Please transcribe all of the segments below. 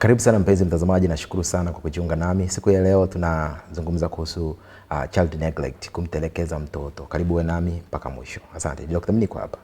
Karibu sana mpenzi mtazamaji, nashukuru sana kwa kujiunga nami. Siku ya leo tunazungumza kuhusu child neglect, kumtelekeza mtoto. Karibu we nami mpaka mwisho. Asante. Dr. Mini kwa hapa.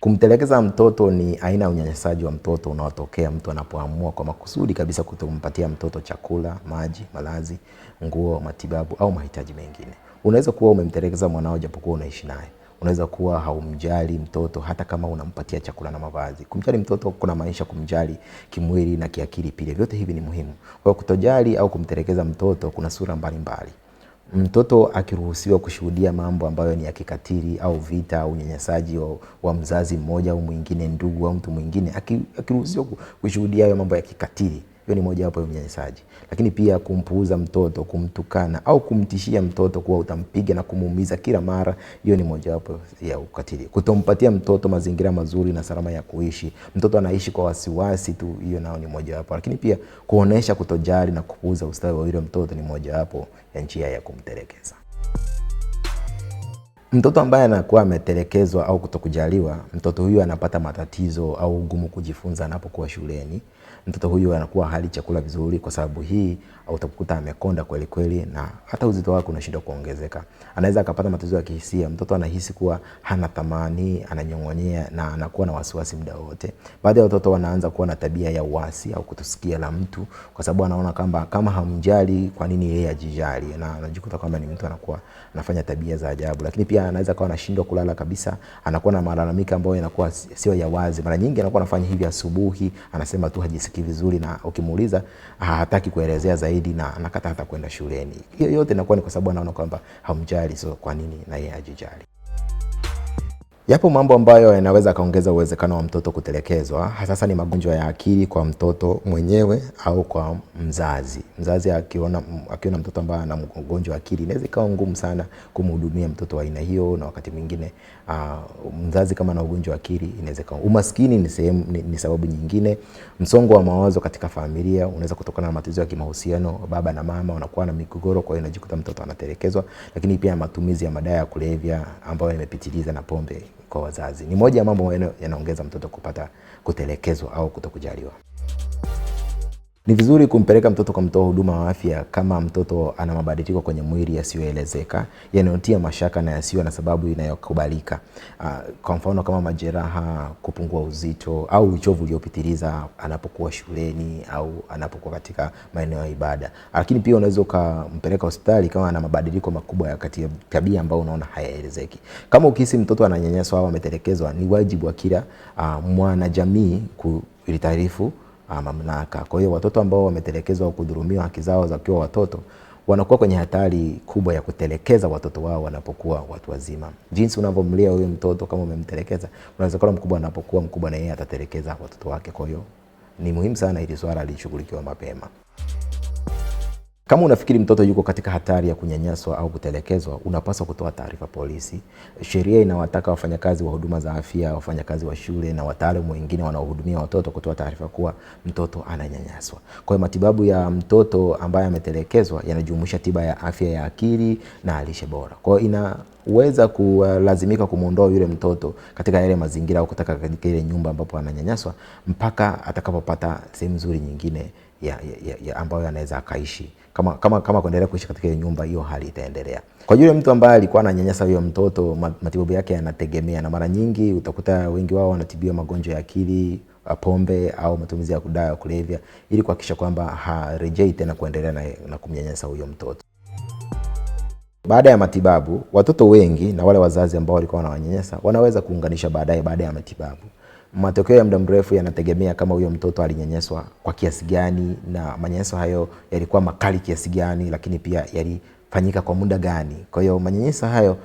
Kumtelekeza mtoto ni aina ya unyanyasaji wa mtoto unaotokea mtu anapoamua kwa makusudi kabisa kutompatia mtoto chakula, maji, malazi, nguo, matibabu au mahitaji mengine. Unaweza kuwa umemtelekeza mwanao japokuwa unaishi naye. Unaweza kuwa haumjali mtoto hata kama unampatia chakula na mavazi. Kumjali mtoto kuna maanisha kumjali kimwili na kiakili pia. Vyote hivi ni muhimu. Kwa kutojali au kumtelekeza mtoto kuna sura mbalimbali. Mtoto akiruhusiwa kushuhudia mambo ambayo ni ya kikatili au vita au unyanyasaji wa mzazi mmoja au mwingine, ndugu au mtu mwingine, akiruhusiwa kushuhudia hayo mambo ya kikatili, hiyo ni moja wapo ya unyanyasaji. Lakini pia kumpuuza mtoto, kumtukana au kumtishia mtoto kuwa utampiga na kumuumiza kila mara, hiyo ni moja wapo ya ukatili. Kutompatia mtoto mazingira mazuri na salama ya kuishi, mtoto anaishi kwa wasiwasi tu, hiyo nao ni moja wapo. Lakini pia kuonesha kutojali na kupuuza ustawi wa yule mtoto ni moja wapo ya njia ya kumtelekeza. Mtoto ambaye anakuwa ametelekezwa au kutokujaliwa, mtoto huyu anapata matatizo au ugumu kujifunza anapokuwa shuleni. Mtoto huyu anakuwa hali chakula vizuri, kwa sababu hii utakuta amekonda kweli kweli na hata uzito wake unashindwa kuongezeka. Anaweza akapata matatizo ya kihisia. Mtoto anahisi kuwa hana thamani, ananyong'onyea na anakuwa na wasiwasi muda wote. Baadhi ya watoto wanaanza kuwa na tabia ya uasi au kutusikia la mtu, kwa sababu anaona kama hamjali, kwa nini yeye ajijali, na anajikuta kwamba ni mtu anakuwa anafanya tabia za ajabu. Lakini pia anaweza kuwa anashindwa kulala kabisa, anakuwa na malalamiko ambayo yanakuwa sio ya wazi. Mara nyingi anakuwa anafanya hivi asubuhi, anasema tu hajisikii vizuri, na ukimuuliza hataki kuelezea zaidi na anakata hata kwenda shuleni. Hiyo yote inakuwa ni kwa sababu anaona kwamba hamjali, so kwa nini na yeye ajijali. Yapo mambo ambayo yanaweza kaongeza uwezekano wa mtoto kutelekezwa. Hasa ni magonjwa ya akili kwa mtoto mwenyewe au kwa mzazi. Mzazi akiona mtoto ambaye ana ugonjwa wa akili, inaweza ikawa ngumu sana kumhudumia mtoto wa aina hiyo, na wakati mwingine mzazi kama ana ugonjwa wa akili inaweza ikawa umaskini ni sababu nyingine. Msongo wa mawazo katika familia unaweza kutokana na matatizo ya kimahusiano, baba na mama wanakuwa na migogoro, kwa hiyo inajikuta mtoto anatelekezwa. Lakini pia matumizi ya madawa ya kulevya ambayo yamepitiliza na pombe kwa wazazi ni moja ya mambo yanaongeza mtoto kupata kutelekezwa au kutokujaliwa. Ni vizuri kumpeleka mtoto kwa mtoa huduma wa afya kama mtoto ana mabadiliko kwenye mwili yasiyoelezeka, yanayotia mashaka na yasiyo na sababu inayokubalika. Kwa mfano kama majeraha, kupungua uzito au uchovu uliopitiliza anapokuwa shuleni au anapokuwa katika maeneo ya ibada. Lakini pia unaweza kumpeleka hospitali kama ana mabadiliko makubwa ya tabia ambayo unaona hayaelezeki. Kama ukihisi mtoto ananyanyaswa au ametelekezwa, ni wajibu wa kila mwanajamii kuitaarifu mamlaka. Kwa hiyo watoto ambao wametelekezwa au kudhulumiwa haki zao za kiwa watoto wanakuwa kwenye hatari kubwa ya kutelekeza watoto wao wanapokuwa watu wazima. Jinsi unavyomlea huyo mtoto, kama umemtelekeza, unaweza kuwa mkubwa, anapokuwa mkubwa na yeye atatelekeza watoto wake. Kwa hiyo ni muhimu sana ili swala lishughulikiwe mapema. Kama unafikiri mtoto yuko katika hatari ya kunyanyaswa au kutelekezwa, unapaswa kutoa taarifa polisi. Sheria inawataka wafanyakazi wa huduma za afya, wafanyakazi wa shule na wataalamu wengine wanaohudumia watoto kutoa taarifa kuwa mtoto ananyanyaswa. Kwa hiyo matibabu ya mtoto ambaye ametelekezwa yanajumuisha tiba ya afya ya akili na lishe bora. Kwa hiyo inaweza kulazimika kumuondoa yule mtoto katika yale mazingira au kutoka katika ile nyumba ambapo ananyanyaswa mpaka atakapopata sehemu nzuri nyingine ya ambayo anaweza akaishi. Kama kuendelea kuishi katika ile nyumba, hiyo hali itaendelea. Kwa yule mtu ambaye alikuwa ananyanyasa huyo mtoto, matibabu yake yanategemea, na mara nyingi utakuta wengi wao wanatibiwa magonjwa ya akili, pombe au matumizi ya dawa ya kulevya, ili kuhakikisha kwamba harejei tena kuendelea na kumnyanyasa huyo mtoto. Baada ya matibabu, watoto wengi na wale wazazi ambao walikuwa wanawanyanyasa wanaweza kuunganisha baada ya matibabu. Matokeo ya muda mrefu yanategemea kama huyo mtoto alinyanyaswa kwa kiasi gani, na manyanyaso hayo yalikuwa makali kiasi gani, lakini pia yalifanyika kwa muda gani. Kwa hiyo manyanyaso hayo,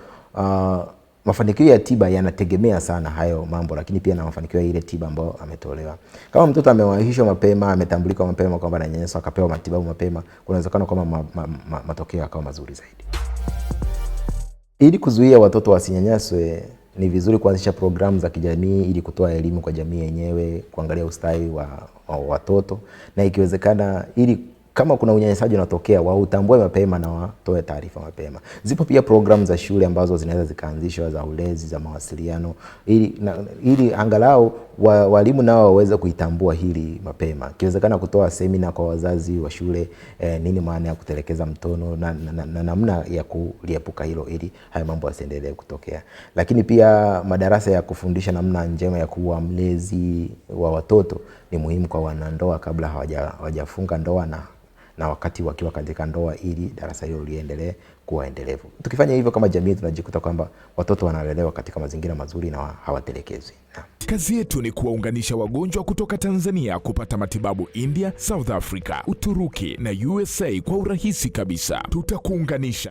mafanikio ya tiba yanategemea sana hayo mambo, lakini pia na mafanikio ya ile tiba ambayo ametolewa. Kama mtoto amewahishwa mapema, ametambulika mapema kwamba ananyanyaswa, akapewa matibabu mapema, kuna uwezekano kama matokeo yakawa mazuri zaidi. Ili kuzuia watoto wasinyanyaswe, ni vizuri kuanzisha programu za kijamii ili kutoa elimu kwa jamii yenyewe, kuangalia ustawi wa watoto, na ikiwezekana ili kama kuna unyanyasaji unatokea, wautambue mapema na watoe taarifa mapema. Zipo pia programu za shule ambazo zinaweza zikaanzishwa za ulezi, za mawasiliano, ili angalau walimu nao waweze kuitambua hili mapema. Kiwezekana kutoa semina kwa wazazi wa shule, nini maana ya kutelekeza mtoto na namna ya kuliepuka hilo, ili haya mambo yasiendelee kutokea. Lakini pia madarasa ya kufundisha namna njema ya kuwa mlezi wa watoto ni muhimu kwa wanandoa kabla hawajafunga ndoa na wakati wakiwa katika ndoa, ili darasa hilo liendelee kuwa endelevu. Tukifanya hivyo kama jamii, tunajikuta kwamba watoto wanalelewa katika mazingira mazuri na hawatelekezwi. Kazi yetu ni kuwaunganisha wagonjwa kutoka Tanzania kupata matibabu India, South Africa, Uturuki na USA kwa urahisi kabisa. Tutakuunganisha.